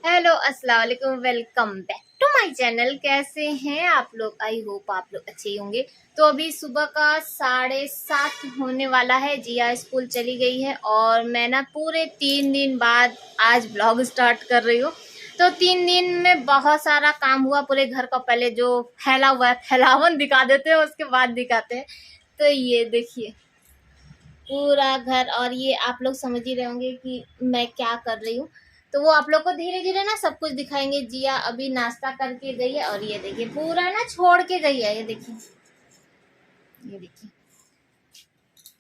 Hello अस्सलाम वालेकुम, welcome back to my channel. कैसे हैं आप लोग? आई होप आप लोग अच्छे ही होंगे। तो अभी सुबह का 7:30 होने वाला है। जिया स्कूल चली गई है और मैं ना पूरे 3 दिन बाद आज ब्लॉग स्टार्ट कर रही हूँ। तो 3 दिन में बहुत सारा काम हुआ पूरे घर का। पहले जो फैला हुआ है फैलावन दिखा देते हैं, उसके बाद दिखाते हैं। तो ये देखिए पूरा घर, और ये आप लोग समझ ही रहे होंगे कि मैं क्या कर रही हूँ। तो वो आप लोग को धीरे धीरे ना सब कुछ दिखाएंगे। जिया अभी नाश्ता करके गई है और ये देखिए पूरा ना छोड़ के गई है। ये देखिए, ये देखिए।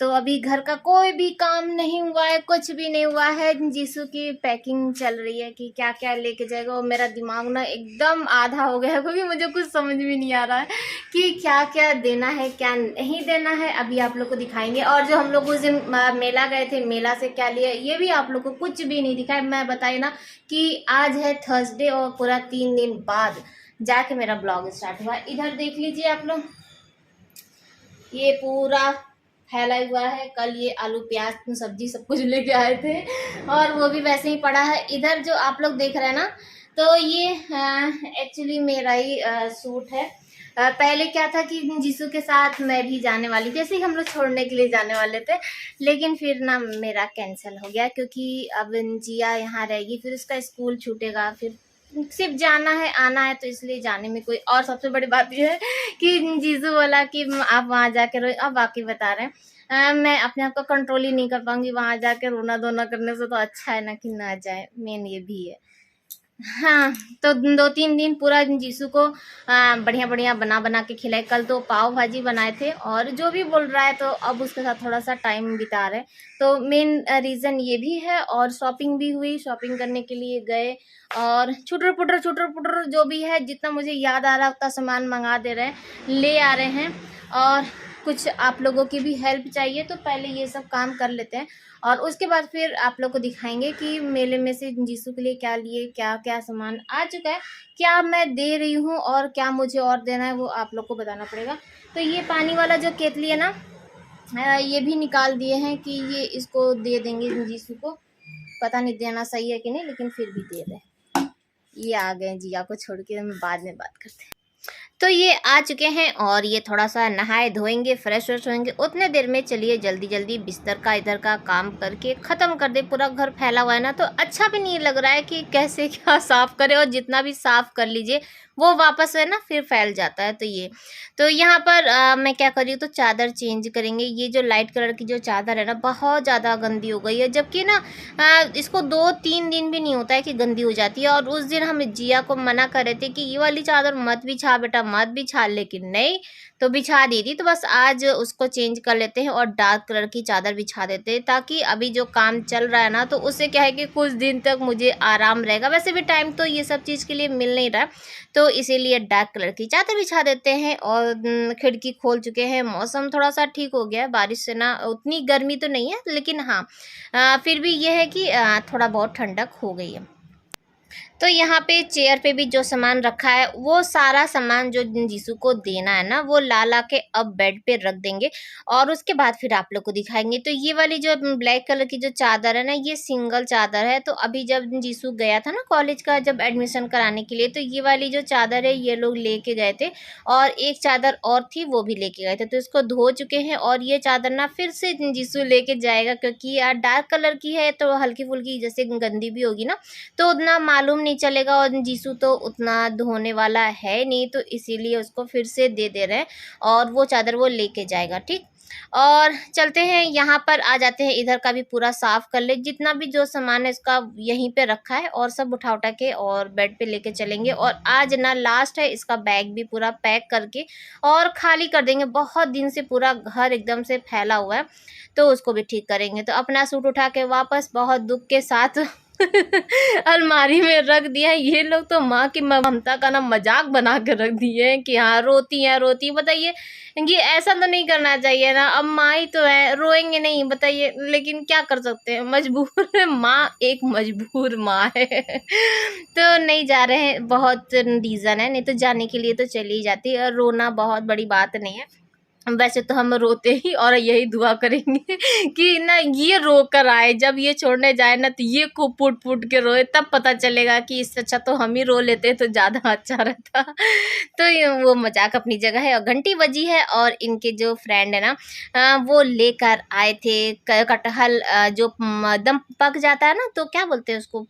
तो अभी घर का कोई भी काम नहीं हुआ है, कुछ भी नहीं हुआ है। जीसू की पैकिंग चल रही है कि क्या क्या लेके जाएगा। और मेरा दिमाग ना एकदम आधा हो गया है, क्योंकि मुझे कुछ समझ भी नहीं आ रहा है कि क्या क्या देना है क्या नहीं देना है। अभी आप लोग को दिखाएंगे। और जो हम लोग उस दिन मेला गए थे, मेला से क्या लिया ये भी आप लोग को कुछ भी नहीं दिखाया। मैं बताई ना कि आज है थर्सडे और पूरा 3 दिन बाद जाके मेरा ब्लॉग स्टार्ट हुआ। इधर देख लीजिए आप लोग, ये पूरा फैला हुआ है। कल ये आलू प्याज सब्जी सब कुछ लेके आए थे और वो भी वैसे ही पड़ा है। इधर जो आप लोग देख रहे हैं ना, तो ये एक्चुअली मेरा ही सूट है। पहले क्या था कि जीसू के साथ मैं भी जाने वाली थी, जैसे ही हम लोग छोड़ने के लिए जाने वाले थे। लेकिन फिर ना मेरा कैंसिल हो गया, क्योंकि अब जिया यहाँ रहेगी, फिर उसका स्कूल छूटेगा, फिर सिर्फ जाना है आना है, तो इसलिए जाने में कोई। और सबसे बड़ी बात यह है कि जीजू बोला कि आप वहां जाके रो। अब वाकई बता रहे हैं, मैं अपने आप को कंट्रोल ही नहीं कर पाऊंगी। वहां जाके रोना धोना करने से तो अच्छा है ना कि ना जाए। मेन ये भी है। हाँ, तो 2-3 दिन पूरा जीसू को बढ़िया बढ़िया बना बना के खिलाए। कल तो पाव भाजी बनाए थे, और जो भी बोल रहा है तो अब उसके साथ थोड़ा सा टाइम बिता रहे। तो मेन रीज़न ये भी है। और शॉपिंग भी हुई, शॉपिंग करने के लिए गए। और छुटर पुटर जो भी है, जितना मुझे याद आ रहा है उतना सामान मंगा दे रहे हैं, ले आ रहे हैं। और कुछ आप लोगों की भी हेल्प चाहिए, तो पहले ये सब काम कर लेते हैं और उसके बाद फिर आप लोग को दिखाएंगे कि मेले में से जीसू के लिए क्या लिए, क्या क्या सामान आ चुका है, क्या मैं दे रही हूँ और क्या मुझे और देना है, वो आप लोग को बताना पड़ेगा। तो ये पानी वाला जो केतली है ना, ये भी निकाल दिए हैं कि ये इसको दे देंगे जीसू को। पता नहीं देना सही है कि नहीं, लेकिन फिर भी दे रहे हैं। ये आ गए जिया को छोड़ के, हम बाद में बात करते हैं। तो ये आ चुके हैं और ये थोड़ा सा नहाए धोएंगे, फ्रेश व्रेश होंगे। उतने देर में चलिए जल्दी जल्दी बिस्तर का इधर का काम करके ख़त्म कर दे। पूरा घर फैला हुआ है ना, तो अच्छा भी नहीं लग रहा है कि कैसे क्या साफ़ करें। और जितना भी साफ़ कर लीजिए वो वापस है ना फिर फैल जाता है। तो यहाँ पर मैं क्या कर रही हूँ, तो चादर चेंज करेंगे। ये जो लाइट कलर की जो चादर है ना, बहुत ज़्यादा गंदी हो गई है। जबकि ना इसको 2-3 दिन भी नहीं होता है कि गंदी हो जाती है। और उस दिन हम जिया को मना कर रहे थे कि ये वाली चादर मत बिछा बेटा, मत बिछा, लेकिन नहीं, तो बिछा दी थी। तो बस आज उसको चेंज कर लेते हैं और डार्क कलर की चादर बिछा देते हैं, ताकि अभी जो काम चल रहा है ना, तो उससे क्या है कि कुछ दिन तक मुझे आराम रहेगा। वैसे भी टाइम तो ये सब चीज़ के लिए मिल नहीं रहा, तो इसीलिए डार्क कलर की चादर बिछा देते हैं। और खिड़की खोल चुके हैं। मौसम थोड़ा सा ठीक हो गया है, बारिश से ना उतनी गर्मी तो नहीं है, लेकिन हाँ फिर भी ये है कि थोड़ा बहुत ठंडक हो गई है। तो यहाँ पे चेयर पे भी जो सामान रखा है, वो सारा सामान जो जीसू को देना है ना, वो ला ला के अब बेड पे रख देंगे। और उसके बाद फिर आप लोग को दिखाएंगे। तो ये वाली जो ब्लैक कलर की जो चादर है ना, ये सिंगल चादर है। तो अभी जब जीसू गया था ना कॉलेज का, जब एडमिशन कराने के लिए, तो ये वाली जो चादर है ये लोग लेके गए थे। और एक चादर और थी, वो भी लेके गए थे। तो इसको धो चुके हैं और ये चादर ना फिर से जीसू लेके जाएगा, क्योंकि यार डार्क कलर की है तो हल्की फुल्की जैसे गंदी भी होगी ना, तो उतना मालूम नहीं चलेगा। और जीसू तो उतना धोने वाला है नहीं, तो इसीलिए उसको फिर से दे दे रहे हैं और वो चादर वो लेके जाएगा। ठीक, और चलते हैं। यहाँ पर आ जाते हैं, इधर का भी पूरा साफ कर ले। जितना भी जो सामान है इसका यहीं पे रखा है, और सब उठा उठा के और बेड पे लेके चलेंगे। और आज ना लास्ट है, इसका बैग भी पूरा पैक करके और खाली कर देंगे। बहुत दिन से पूरा घर एकदम से फैला हुआ है, तो उसको भी ठीक करेंगे। तो अपना सूट उठा के वापस बहुत दुख के साथ अलमारी में रख दिया है। ये लोग तो माँ की ममता का ना मजाक बना के रख दिए हैं कि हाँ रोती है रोती। बताइए, ये ऐसा तो नहीं करना चाहिए ना। अब माँ ही तो है, रोएंगे नहीं बताइए, लेकिन क्या कर सकते हैं, मजबूर है माँ, एक मजबूर माँ है। तो नहीं जा रहे हैं, बहुत रीज़न है, नहीं तो जाने के लिए तो चली ही जाती। और रोना बहुत बड़ी बात नहीं है। वैसे तो हम रोते ही और यही दुआ करेंगे कि ना ये रो कर आए, जब ये छोड़ने जाए ना तो ये खूब फूट फूट के रोए, तब पता चलेगा कि इससे अच्छा तो हम ही रो लेते तो ज़्यादा अच्छा रहता। तो ये वो मजाक अपनी जगह है। और घंटी बजी है और इनके जो फ्रेंड है ना वो लेकर आए थे कटहल, जो दम पक जाता है ना, तो क्या बोलते हैं उसको,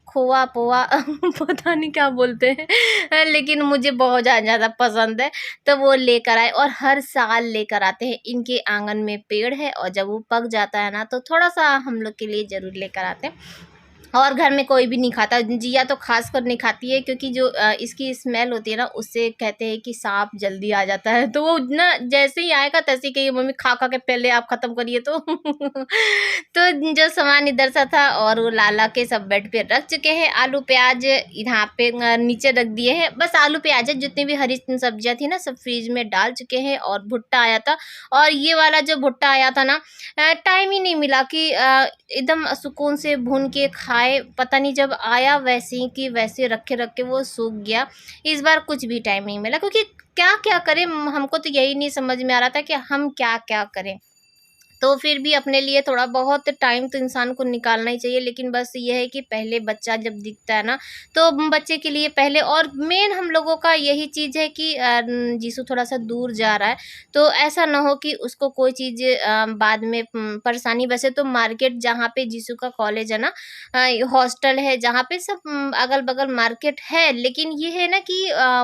खोआ पोआ पता नहीं क्या बोलते हैं, लेकिन मुझे बहुत ज़्यादा पसंद है। तो वो लेकर आए और हर साल लेकर आते हैं। इनके आंगन में पेड़ है और जब वो पक जाता है ना तो थोड़ा सा हम लोग के लिए ज़रूर लेकर आते हैं। और घर में कोई भी नहीं खाता, जिया तो खास कर नहीं खाती है, क्योंकि जो इसकी स्मेल होती है ना उससे कहते हैं कि सांप जल्दी आ जाता है। तो वो ना जैसे ही आएगा तैसे ही कहिए मम्मी खा खा के पहले आप ख़त्म करिए तो तो जो सामान इधर सा था और वो लाला के सब बेड पे रख चुके हैं। आलू प्याज यहाँ पे नीचे रख दिए हैं। बस आलू प्याज है, जितनी भी हरी सब्जियाँ थी ना सब फ्रिज में डाल चुके हैं। और भुट्टा आया था, और ये वाला जो भुट्टा आया था ना टाइम ही नहीं मिला कि एकदम सुकून से भून के खाए। पता नहीं जब आया वैसे ही कि वैसे रखे रखे वो सूख गया। इस बार कुछ भी टाइम नहीं मिला, क्योंकि क्या क्या करें, हमको तो यही नहीं समझ में आ रहा था कि हम क्या क्या करें। तो फिर भी अपने लिए थोड़ा बहुत टाइम तो इंसान को निकालना ही चाहिए। लेकिन बस ये है कि पहले बच्चा जब दिखता है ना तो बच्चे के लिए पहले, और मेन हम लोगों का यही चीज़ है कि जीसू थोड़ा सा दूर जा रहा है तो ऐसा ना हो कि उसको कोई चीज़ बाद में परेशानी। वैसे तो मार्केट जहाँ पे जीसू का कॉलेज है ना, हॉस्टल है जहाँ पे सब अगल बगल मार्केट है, लेकिन ये है ना कि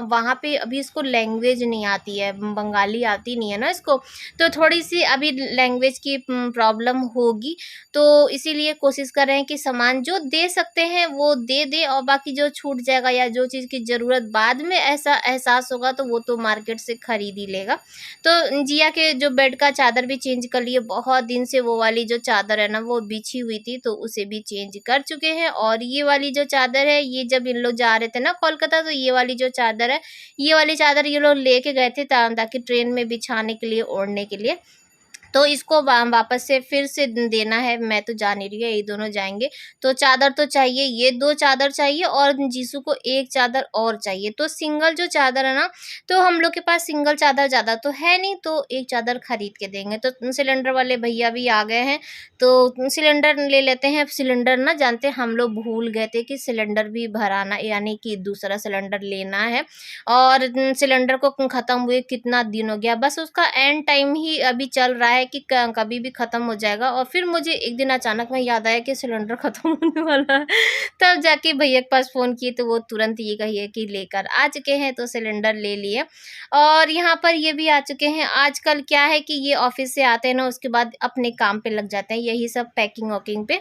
वहाँ पे अभी इसको लैंग्वेज नहीं आती है, बंगाली आती नहीं है ना इसको, तो थोड़ी सी अभी लैंग्वेज की प्रॉब्लम होगी। तो इसीलिए कोशिश कर रहे हैं कि सामान जो दे सकते हैं वो दे दे, और बाकी जो छूट जाएगा या जो चीज़ की ज़रूरत बाद में ऐसा एहसास होगा तो वो तो मार्केट से खरीद ही लेगा। तो जिया के जो बेड का चादर भी चेंज कर लिए, बहुत दिन से वो वाली जो चादर है ना वो बिछी हुई थी तो उसे भी चेंज कर चुके हैं। और ये वाली जो चादर है, ये जब इन लोग जा रहे थे ना कोलकाता तो ये वाली जो चादर है, ये वाली चादर ये लोग लेके गए थे ताकि ट्रेन में बिछाने के लिए, ओढ़ने के लिए। तो इसको वापस से फिर से देना है। मैं तो जा नहीं रही है, ये दोनों जाएंगे। तो चादर तो चाहिए, ये 2 चादर चाहिए और जीसू को 1 चादर और चाहिए। तो सिंगल जो चादर है ना, तो हम लोग के पास सिंगल चादर ज़्यादा तो है नहीं, तो 1 चादर खरीद के देंगे। तो सिलेंडर वाले भैया भी आ गए हैं तो सिलेंडर ले लेते हैं। सिलेंडर ना जानते हम लोग भूल गए थे कि सिलेंडर भी भराना, यानी कि दूसरा सिलेंडर लेना है। और सिलेंडर को ख़त्म हुए कितना दिन हो गया, बस उसका एंड टाइम ही अभी चल रहा है कि कभी भी ख़त्म हो जाएगा। और फिर मुझे एक दिन अचानक में याद आया कि सिलेंडर ख़त्म होने वाला है। तब जाके भैया के पास फ़ोन किए तो वो तुरंत ये कहिए कि लेकर आ चुके हैं, तो सिलेंडर ले लिए। और यहाँ पर ये भी आ चुके हैं। आजकल क्या है कि ये ऑफिस से आते हैं ना उसके बाद अपने काम पे लग जाते हैं, यही सब पैकिंग वैकिंग पे।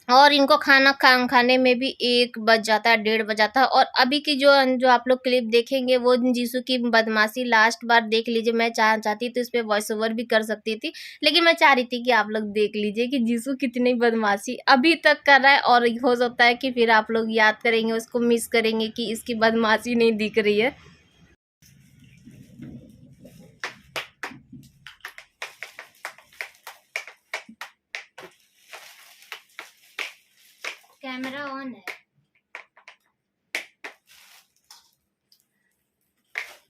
और इनको खाना खाने में भी 1 बज जाता है, 1:30 बज जाता है। और अभी की जो जो आप लोग क्लिप देखेंगे वो जीसू की बदमाशी लास्ट बार देख लीजिए। मैं चाहती तो इस पे वॉइस ओवर भी कर सकती थी, लेकिन मैं चाह रही थी कि आप लोग देख लीजिए कि जीसू कितनी बदमाशी अभी तक कर रहा है। और हो सकता है कि फिर आप लोग याद करेंगे, उसको मिस करेंगे कि इसकी बदमाशी नहीं दिख रही है। कैमरा ऑन है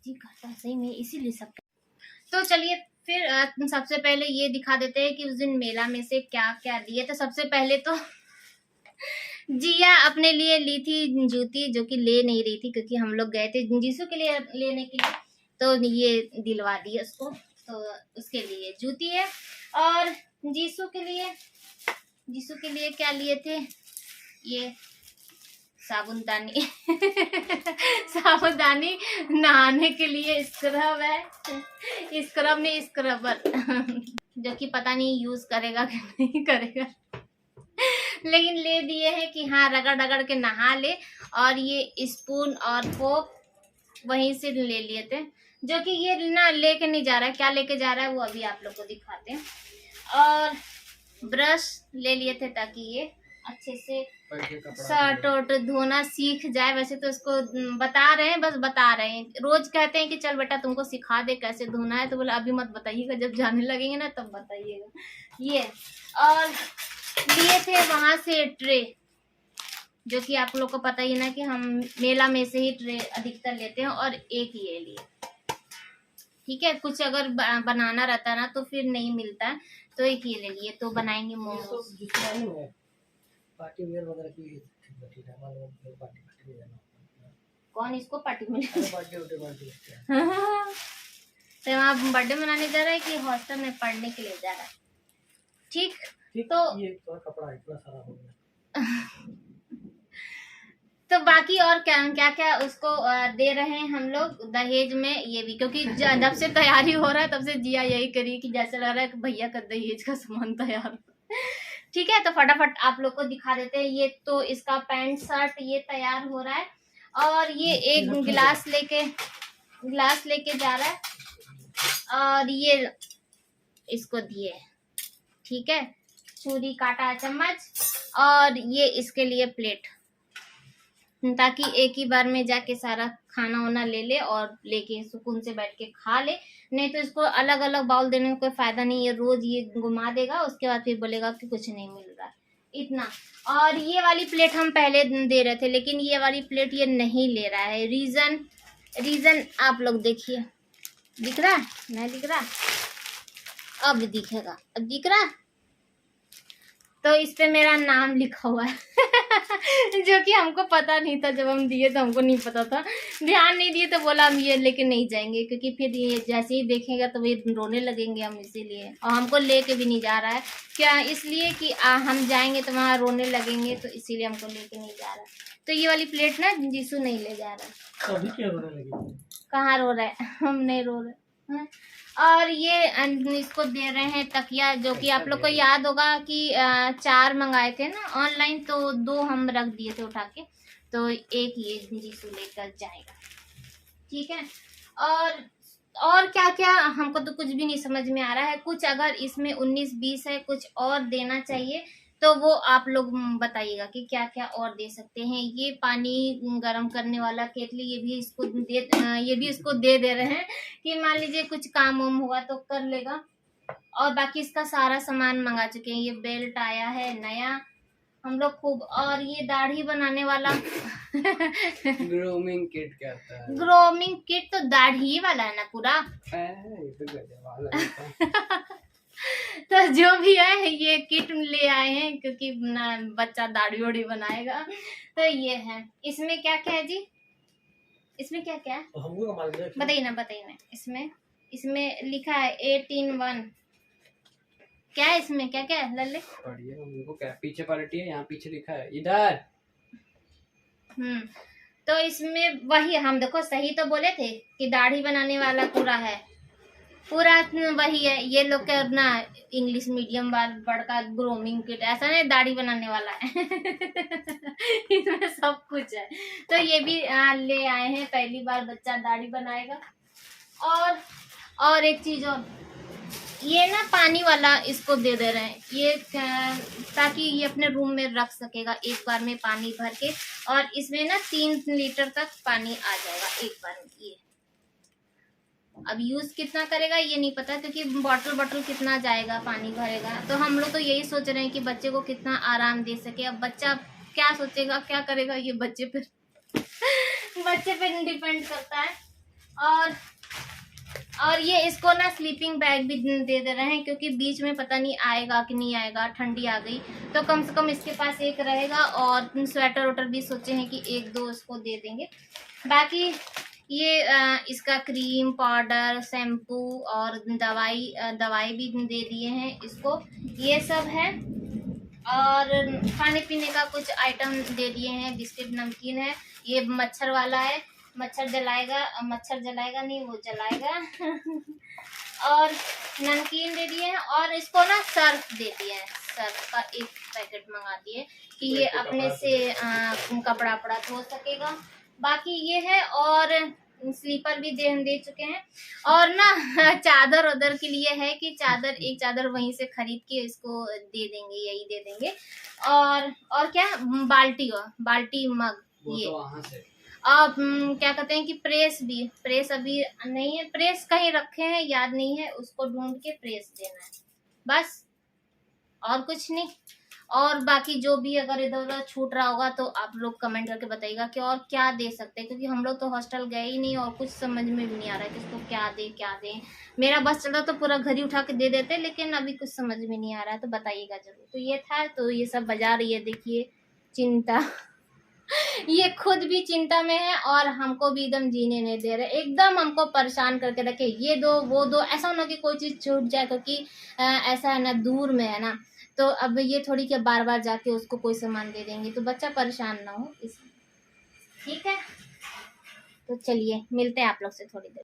जी, करता सही में इसीलिए सब। तो चलिए फिर सबसे पहले ये दिखा देते हैं कि उस दिन मेला में से क्या क्या लिए। तो सबसे पहले तो जिया अपने लिए ली थी जूती, जो कि ले नहीं रही थी क्योंकि हम लोग गए थे जीसू के लिए लेने के लिए, तो ये दिलवा दी उसको। तो उसके लिए जूती है। और जीसू के लिए क्या लिए थे, ये साबुनदानी साबुनदानी, नहाने के लिए स्क्रब है, स्क्रब नहीं स्क्रबर जो कि पता नहीं यूज करेगा कि नहीं करेगा, लेकिन ले दिए हैं कि हाँ रगड़ रगड़ के नहा ले। और ये स्पून और फोक वहीं से ले लिए थे, जो कि ये ना लेके नहीं जा रहा है। क्या लेके जा रहा है वो अभी आप लोग को दिखाते हैं। और ब्रश ले लिए थे ताकि ये अच्छे से शर्ट वर्ट धोना सीख जाए। वैसे तो इसको बता रहे हैं, बस बता रहे हैं, रोज कहते हैं कि चल बेटा तुमको सिखा दे कैसे धोना है, तो बोले अभी मत बताइएगा, जब जाने लगेंगे ना तब बताइएगा। ये और लिए थे वहां से ट्रे, जो कि आप लोग को पता ही ना कि हम मेला में से ही ट्रे अधिकतर लेते हैं। और एक ये लिए, ठीक है, कुछ अगर बनाना रहता है ना तो फिर नहीं मिलता है, तो एक ये ले लिए, तो बनाएंगे मोमोज। पार्टी वेयर वगैरह के लिए ठीक है, पार्टी में जाना। कौन इसको पार्टी में बर्थडे तो वहाँ बर्थडे मनाने जा रहा है कि हॉस्टल में पढ़ने के लिए जा रहा है? ठीक, तो ये कपड़ा इतना सारा हो गया। तो बाकी और क्या क्या क्या उसको दे रहे हैं हम लोग दहेज में, ये भी क्योंकि जब से तैयारी हो रहा है तब से जिया यही करी कि जैसे लग रहा है कि भैया का दहेज का सामान तैयार। ठीक है, तो फटाफट आप लोग को दिखा देते हैं। ये तो इसका पैंट शर्ट ये तैयार हो रहा है, और ये एक गिलास लेके जा रहा है, और ये इसको दिए, ठीक है, छुरी काटा चम्मच, और ये इसके लिए प्लेट, ताकि एक ही बार में जाके सारा खाना वाना ले ले और लेके सुकून से बैठ के खा ले। नहीं तो इसको अलग अलग बाउल देने में कोई फायदा नहीं है, रोज ये घुमा देगा, उसके बाद फिर बोलेगा कि कुछ नहीं मिल रहा है इतना। और ये वाली प्लेट हम पहले दे रहे थे, लेकिन ये वाली प्लेट ये नहीं ले रहा है। रीजन आप लोग देखिए, दिख रहा है? नहीं दिख रहा? अब दिखेगा, अब दिख रहा। तो इस पे मेरा नाम लिखा हुआ है जो कि हमको पता नहीं था, जब हम दिए तो हमको नहीं पता था, ध्यान नहीं दिए, तो बोला हम ये लेके नहीं जाएंगे, क्योंकि फिर ये जैसे ही देखेगा तो ये रोने लगेंगे हम, इसीलिए। और हमको लेके भी नहीं जा रहा है, क्या इसलिए कि हम जाएंगे तो वहाँ रोने लगेंगे, तो इसीलिए हमको लेके नहीं जा रहा है। तो ये वाली प्लेट ना जीसू नहीं ले जा रहा। अभी क्या रोने लगी? कहाँ रो रहा है? हम नहीं रो रहे हैं। और ये इसको दे रहे हैं तकिया, जो कि आप लोग को याद होगा कि 4 मंगाए थे ना ऑनलाइन, तो 2 हम रख दिए थे उठा के, तो एक ये जीसू लेकर जाएगा, ठीक है। और क्या क्या हमको तो कुछ भी नहीं समझ में आ रहा है। कुछ अगर इसमें 19-20 है, कुछ और देना चाहिए, तो वो आप लोग बताइएगा कि क्या क्या और दे सकते हैं। ये पानी गर्म करने वाला केतली, ये भी इसको दे रहे हैं कि मान लीजिए कुछ काम वाम हुआ तो कर लेगा। और बाकी इसका सारा सामान मंगा चुके हैं। ये बेल्ट आया है नया हम लोग खूब, और ये दाढ़ी बनाने वाला ग्रूमिंग किट क्या आता है? ग्रूमिंग किट तो दाढ़ी वाला है ना पूरा। तो जो भी है ये किट ले आए हैं, क्योंकि बच्चा दाढ़ी वाड़ी बनाएगा। तो ये है, इसमें क्या क्या है जी? इसमें क्या क्या है बताइए ना। इसमें लिखा है 8-in-1। क्या है इसमें, क्या क्या है लल्ले? पढ़िए, उनको क्या पीछे पलटी है, यहाँ पीछे लिखा है इधर। तो इसमें वही हम देखो सही तो बोले थे कि दाढ़ी बनाने वाला पूरा वही है। ये लोग का ना इंग्लिश मीडियम वाला बड़का ग्रूमिंग किट, ऐसा नहीं दाढ़ी बनाने वाला है इसमें सब कुछ है। तो ये भी ले आए हैं, पहली बार बच्चा दाढ़ी बनाएगा। और एक चीज और, ये ना पानी वाला इसको दे रहे हैं, ये ताकि ये अपने रूम में रख सकेगा एक बार में पानी भर के, और इसमें ना 3 लीटर तक पानी आ जाएगा एक बार में। ये अब यूज कितना करेगा ये नहीं पता, क्योंकि बॉटल कितना जाएगा पानी भरेगा। तो हम लोग तो यही सोच रहे हैं कि बच्चे को कितना आराम दे सके। अब बच्चा क्या सोचेगा क्या करेगा, ये बच्चे पे डिपेंड करता है। और ये इसको ना स्लीपिंग बैग भी दे रहे हैं, क्योंकि बीच में पता नहीं आएगा कि नहीं आएगा, ठंडी आ गई तो कम से कम इसके पास एक रहेगा। और स्वेटर वोटर भी सोचे हैं कि 1-2 इसको दे देंगे। बाकी ये इसका क्रीम पाउडर शैम्पू और दवाई भी दे दिए हैं इसको, ये सब है। और खाने पीने का कुछ आइटम दे दिए हैं, बिस्किट नमकीन है, ये मच्छर वाला है, मच्छर जलाएगा नहीं, वो जलाएगा और नमकीन दे दिए हैं। और इसको ना सर्फ दे दिए हैं, सर्फ का एक पैकेट मंगा दिए कि ये अपने से कपड़ा धो सकेगा। बाकी ये है, और स्लीपर भी दे चुके हैं। और ना चादर उधर के लिए है कि एक चादर वहीं से खरीद के इसको दे देंगे, यही दे देंगे। और क्या बाल्टी मग, ये तो वहाँ से अब क्या कहते हैं कि प्रेस अभी नहीं है, प्रेस कहीं रखे हैं याद नहीं है, उसको ढूंढ के प्रेस देना है बस, और कुछ नहीं। और बाकी जो भी अगर इधर उधर छूट रहा होगा तो आप लोग कमेंट करके बताइएगा कि और क्या दे सकते हैं, क्योंकि हम लोग तो हॉस्टल गए ही नहीं और कुछ समझ में भी नहीं आ रहा है किसको क्या दे क्या दे। मेरा बस चलता तो पूरा घर ही उठा के दे देते, लेकिन अभी कुछ समझ में नहीं आ रहा है, तो बताइएगा जरूर। तो ये था, तो ये सब बजा रही है, देखिए चिंता। ये खुद भी चिंता में है और हमको भी एकदम जीने नहीं दे रहे, एकदम हमको परेशान करके रखे, ये दो वो दो, ऐसा ना कि कोई चीज छूट जाए, क्योंकि ऐसा है ना, दूर में है ना, तो अब ये थोड़ी कि बार बार जाके उसको कोई सामान दे देंगे, तो बच्चा परेशान ना हो इस। ठीक है, तो चलिए मिलते हैं आप लोग से थोड़ी देर।